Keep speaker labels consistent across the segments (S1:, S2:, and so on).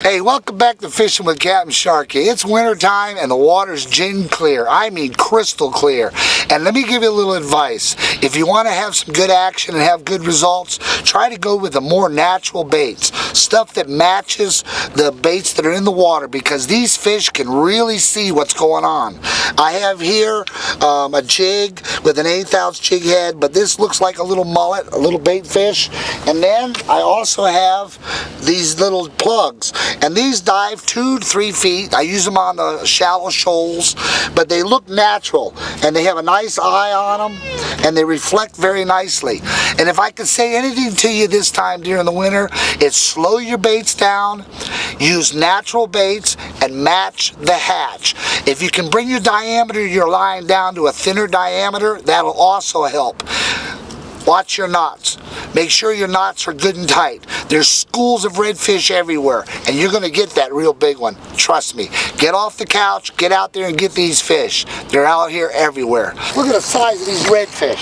S1: Hey, welcome back to Fishing with Capt and Sharky. It's winter time and the water's gin clear. I mean crystal clear. And let me give you a little advice. If you want to have some good action and have good results, try to go with the more natural baits. Stuff that matches the baits that are in the water, because these fish can really see what's going on. I have here a jig with an 1/8 ounce jig head, but this looks like a little mullet, a little bait fish. And then I also have these little plugs. And these dive 2 to 3 feet. I use them on the shallow shoals, but they look natural and they have a nice eye on them and they reflect very nicely. And if I could say anything to you this time during the winter, it's slow your baits down, use natural baits, and match the hatch. If you can bring your diameter of your line down to a thinner diameter, that'll also help. Watch your knots. Make sure your knots are good and tight. There's schools of redfish everywhere, and you're going to get that real big one. Trust me. Get off the couch, get out there and get these fish. They're out here everywhere. Look at the size of these redfish.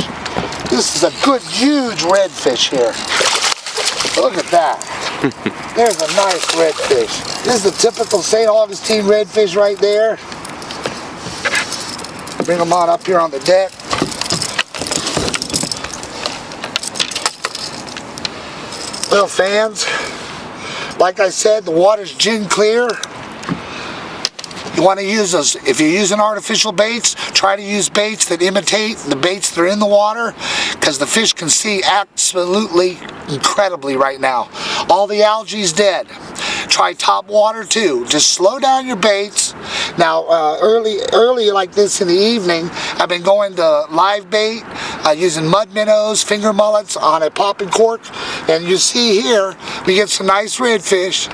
S1: This is a good, huge redfish here. Look at that. There's a nice redfish. This is the typical St. Augustine redfish right there. Bring them on up here on the deck. Well, fans, like I said, the water's gin clear. You want to use those. If you're using artificial baits, try to use baits that imitate the baits that are in the water, because the fish can see absolutely incredibly right now. All the algae's dead. Try top water too. Just slow down your baits. Now, early like this in the evening, I've been going to live bait, using mud minnows, finger mullets on a popping cork, and you see here we get some nice redfish.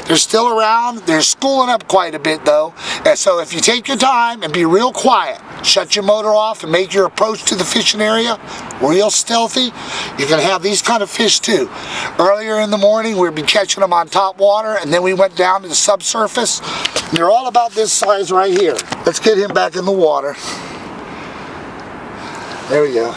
S1: They're still around. They're schooling up quite a bit though. And so if you take your time and be real quiet, shut your motor off and make your approach to the fishing area real stealthy, you can have these kind of fish too. Earlier in the morning we'd be catching them on top water, and then we went down to the subsurface. And they're all about this size right here. Let's get him back in the water. There we go.